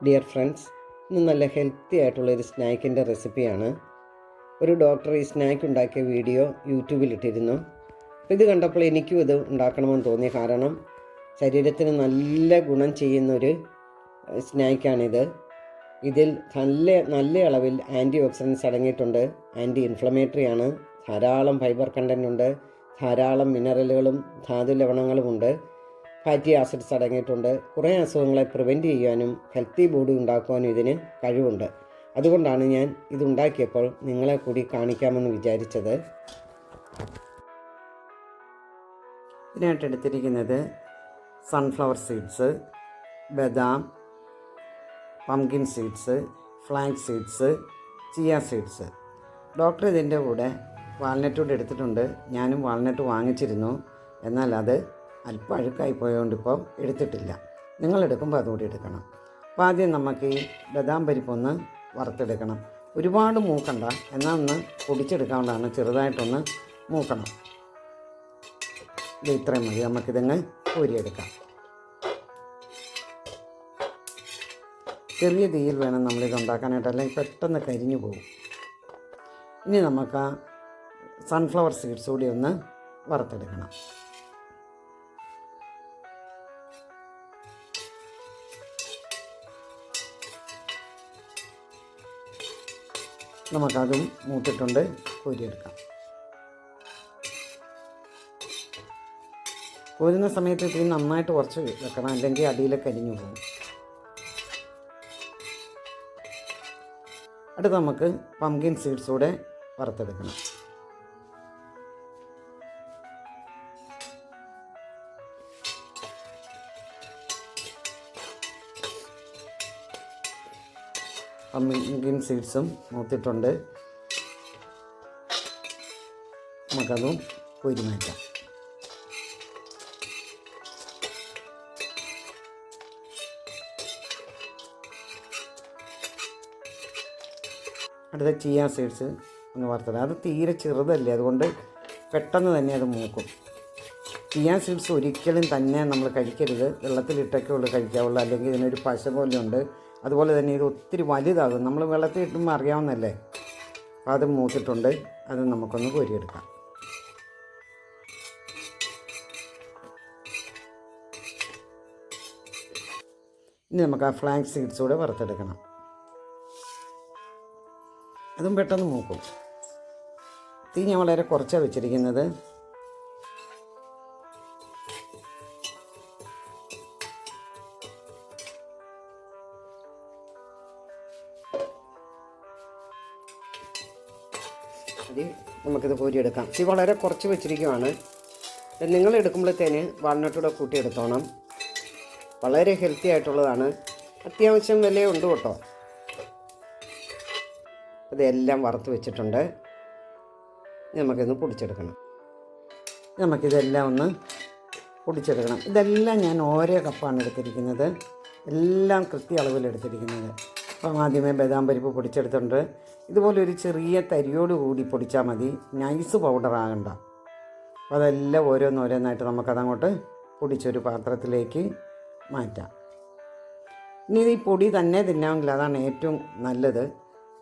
Dear friends, ഇന്ന് നല്ല healthy ആയിട്ടുള്ളൊരു സ്നാക്കിൻ്റെ റെസിപ്പിയാണ്. ഒരു ഡോക്ടർ ഈ സ്നാക്ക് ഉണ്ടാക്കിയ വീഡിയോ യൂട്യൂബിലിട്ടിരുന്നു. ഇത് കണ്ടപ്പോൾ എനിക്കും ഇത് ഉണ്ടാക്കണമെന്ന് തോന്നി. കാരണം ശരീരത്തിന് നല്ല ഗുണം ചെയ്യുന്നൊരു സ്നാക്കാണിത്. ഇതിൽ നല്ല അളവിൽ ആൻറ്റി ഓക്സിഡൻസ് അടങ്ങിയിട്ടുണ്ട്. ആൻറ്റി ഇൻഫ്ലമേറ്ററി ആണ്. ധാരാളം ഫൈബർ കണ്ടൻ്റ് ഉണ്ട്. ധാരാളം മിനറലുകളും ധാതു ലവണങ്ങളുമുണ്ട്. ഫാറ്റി ആസിഡ്സ് അടങ്ങിയിട്ടുണ്ട്. കുറേ അസുഖങ്ങളെ പ്രിവെൻറ്റ് ചെയ്യാനും ഹെൽത്തി ബോഡി ഉണ്ടാക്കുവാനും ഇതിന് കഴിവുണ്ട്. അതുകൊണ്ടാണ് ഞാൻ ഇതുണ്ടാക്കിയപ്പോൾ നിങ്ങളെ കൂടി കാണിക്കാമെന്ന് വിചാരിച്ചത്. ഇതിനായിട്ട് എടുത്തിരിക്കുന്നത് സൺഫ്ലവർ സീഡ്സ്, ബദാം, pumpkin seeds, flax seeds, chia seeds. Doctor ഇതിൻ്റെ കൂടെ വാൾനട്ട് കൂടെ എടുത്തിട്ടുണ്ട്. ഞാനും വാൾനട്ട് വാങ്ങിച്ചിരുന്നു. എന്നാൽ അത് അല്പം അഴുക്കായി പോയതുകൊണ്ട് ഇപ്പോൾ എടുത്തിട്ടില്ല. നിങ്ങളെടുക്കുമ്പോൾ അതുകൂടി എടുക്കണം. അപ്പോൾ ആദ്യം നമുക്ക് ഈ ബദാം പരിപ്പൊന്ന് വറുത്തെടുക്കണം. ഒരുപാട് മൂക്കണ്ട, എന്നാൽ ഒന്ന് പൊടിച്ചെടുക്കാവുന്നതാണ്. ചെറുതായിട്ടൊന്ന് മൂക്കണം. ഇത് ഇത്രയും മതി. നമുക്കിതങ്ങ് കോരിയെടുക്കാം. ചെറിയ തീയിൽ വേണം നമ്മളിത് ഉണ്ടാക്കാനായിട്ട്, അല്ലെങ്കിൽ പെട്ടെന്ന് കരിഞ്ഞു പോകും. ഇനി നമുക്ക് ആ സൺഫ്ലവർ സീഡ്സ് കൂടി ഒന്ന് വറുത്തെടുക്കണം. നമുക്കതും മൂത്തിട്ടുണ്ട്, കോരിയെടുക്കാം. കോരുന്ന സമയത്ത് തീ നന്നായിട്ട് കുറച്ച് വെക്കണം, അല്ലെങ്കിൽ അടിയിൽ കരിഞ്ഞു പോകും. അടുത്ത് നമുക്ക് പംകിൻ സീഡ്സ് കൂടെ വറുത്തെടുക്കണം. പംകിൻ സീഡ്സും മൂത്തിട്ടുണ്ട്. നമുക്കതും കോരി മാറ്റാം. അടുത്ത ചിയ സീഡ്സ് ഒന്ന് വറുത്തിടാം. അത് തീരെ ചെറുതല്ലേ, അതുകൊണ്ട് പെട്ടെന്ന് തന്നെ അത് മൂക്കും. ചിയ സീഡ്സ് ഒരിക്കലും തന്നെ നമ്മൾ കഴിക്കരുത്. വെള്ളത്തിലിട്ടൊക്കെ ഉള്ളൂ കഴിക്കാവുള്ളൂ, അല്ലെങ്കിൽ ഇതിനൊരു പശ പോലെയുണ്ട്. അതുപോലെ തന്നെ ഇത് ഒത്തിരി വലുതാകും. നമ്മൾ വെള്ളത്തിൽ ഇട്ടുമ്പോൾ അറിയാവുന്നല്ലേ. അപ്പോൾ അത് മൂത്തിട്ടുണ്ട്. അത് നമുക്കൊന്ന് കോരിയെടുക്കാം. ഇനി നമുക്ക് ആ ഫ്ലാക്സ് സീഡ്സ് കൂടെ വറുത്തെടുക്കണം. അതും പെട്ടെന്ന് മൂക്കും. തീ ഞാൻ വളരെ കുറച്ചാണ് വെച്ചിരിക്കുന്നത്. നമുക്കിത് കോരിയെടുക്കാം. തീ വളരെ കുറച്ച് വെച്ചിരിക്കുവാണ്. നിങ്ങൾ എടുക്കുമ്പോഴത്തേന് വാൾനട്ടൂടെ കൂട്ടിയെടുത്തോണം. വളരെ ഹെൽത്തി ആയിട്ടുള്ളതാണ്. അത്യാവശ്യം വിലയുണ്ട് കേട്ടോ. ഇതെല്ലാം വറുത്ത് വെച്ചിട്ടുണ്ട്. നമുക്കിന്ന് പൊടിച്ചെടുക്കണം. നമുക്കിതെല്ലാം ഒന്ന് പൊടിച്ചെടുക്കണം. ഇതെല്ലാം ഞാൻ ഓരോ കപ്പാണ് എടുത്തിരിക്കുന്നത്. എല്ലാം കൃത്യ അളവിലെടുത്തിരിക്കുന്നത്. അപ്പം ആദ്യമേ ബദാം പരിപ്പ് പൊടിച്ചെടുത്തിട്ടുണ്ട്. ഇതുപോലെ ഒരു ചെറിയ തരിയോട് കൂടി പൊടിച്ചാൽ മതി, നൈസ് പൗഡർ ആകണ്ട. അപ്പോൾ അതെല്ലാം ഓരോന്നോരോന്നായിട്ട് നമുക്കതങ്ങോട്ട് പൊടിച്ചൊരു പാത്രത്തിലേക്ക് മാറ്റാം. ഇനി ഈ പൊടി തന്നെ തിന്നാമെങ്കിൽ അതാണ് ഏറ്റവും നല്ലത്.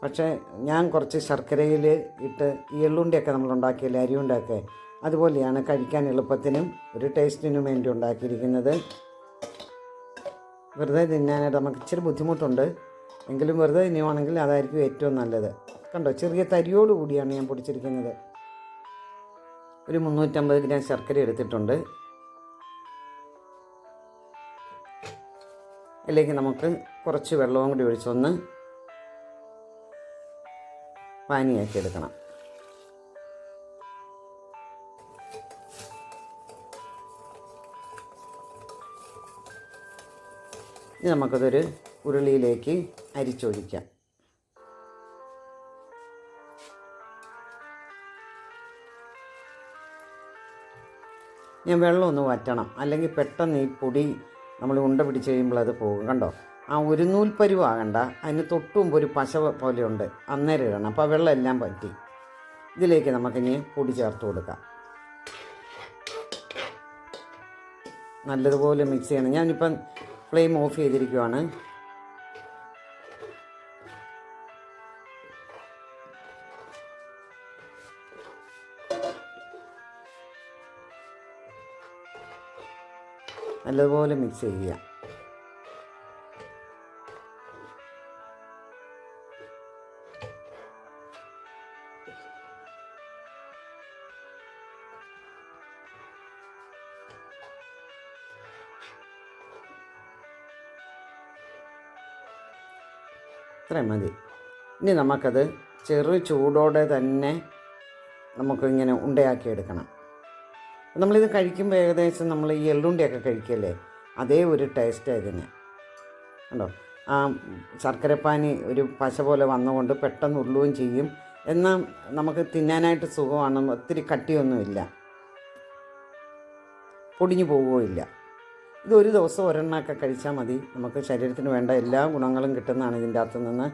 പക്ഷേ ഞാൻ കുറച്ച് ശർക്കരയിൽ ഇട്ട് ഈ എള്ളുണ്ടിയൊക്കെ നമ്മൾ ഉണ്ടാക്കിയില്ലേ, അരിയുണ്ടൊക്കെ, അതുപോലെയാണ് കഴിക്കാൻ എളുപ്പത്തിനും ഒരു ടേസ്റ്റിനും വേണ്ടി ഉണ്ടാക്കിയിരിക്കുന്നത്. വെറുതെ തിന്നാനായിട്ട് നമുക്ക് ഇച്ചിരി ബുദ്ധിമുട്ടുണ്ട്. എങ്കിലും വെറുതെ തിന്നുവാണെങ്കിൽ അതായിരിക്കും ഏറ്റവും നല്ലത്. കണ്ടോ, ചെറിയ തരിയോട് കൂടിയാണ് ഞാൻ പൊടിച്ചിരിക്കുന്നത്. ഒരു 350 ഗ്രാം ശർക്കര എടുത്തിട്ടുണ്ട്. അതിലേക്ക് നമുക്ക് കുറച്ച് വെള്ളവും കൂടി ഒഴിച്ചൊന്ന് പാനിയാക്കി എടുക്കണം. ഇനി നമുക്കതൊരു ഉരുളിയിലേക്ക് അരിച്ചൊഴിക്കാം. ഞാൻ വെള്ളം ഒന്ന് വറ്റണം, അല്ലെങ്കിൽ പെട്ടെന്ന് ഈ പൊടി നമ്മൾ ഉണ്ട പിടിച്ച് കഴിയുമ്പോൾ അത് പോകും. കണ്ടോ, ആ ഒരു നൂൽപ്പരുവാകണ്ട, അതിന് തൊട്ട് മുമ്പ് ഒരു പശ പോലെയുണ്ട്, അന്നേരം ഇടണം. അപ്പോൾ ആ വെള്ളം എല്ലാം പറ്റി. ഇതിലേക്ക് നമുക്കിനി പൊടി ചേർത്ത് കൊടുക്കാം. നല്ലതുപോലെ മിക്സ് ചെയ്യണം. ഞാനിപ്പം ഫ്ലെയിം ഓഫ് ചെയ്തിരിക്കുവാണ്. നല്ലതുപോലെ മിക്സ് ചെയ്യുക. ഇത്രയും മതി. ഇനി നമുക്കത് ചെറു ചൂടോടെ തന്നെ നമുക്കിങ്ങനെ ഉണ്ടയാക്കി എടുക്കണം. നമ്മളിത് കഴിക്കുമ്പോൾ ഏകദേശം നമ്മൾ ഈ എള്ളുണ്ടയൊക്കെ കഴിക്കല്ലേ, അതേ ഒരു ടേസ്റ്റാണ് ഇതിന്. കണ്ടോ, ആ ശർക്കരപ്പാനി ഒരു പശ പോലെ വന്നുകൊണ്ട് പെട്ടെന്ന് ഉരുളുകയും ചെയ്യും. എന്നാൽ നമുക്ക് തിന്നാനായിട്ട് സുഖമാണ്. ഒത്തിരി കട്ടിയൊന്നുമില്ല, പൊടിഞ്ഞു പോവുകയില്ല. ഇതൊരു ദിവസം ഒരെണ്ണമൊക്കെ കഴിച്ചാൽ മതി. നമുക്ക് ശരീരത്തിന് വേണ്ട എല്ലാ ഗുണങ്ങളും കിട്ടുന്നതാണ് ഇതിൻ്റെ അകത്ത് നിന്ന്.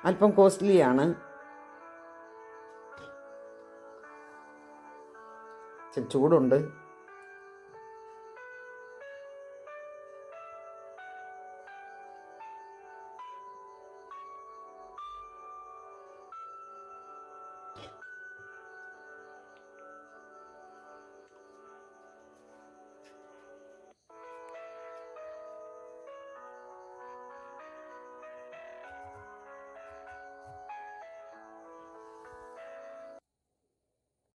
അല്പം കോസ്റ്റ്ലിയാണ്, ചൂടുണ്ട്.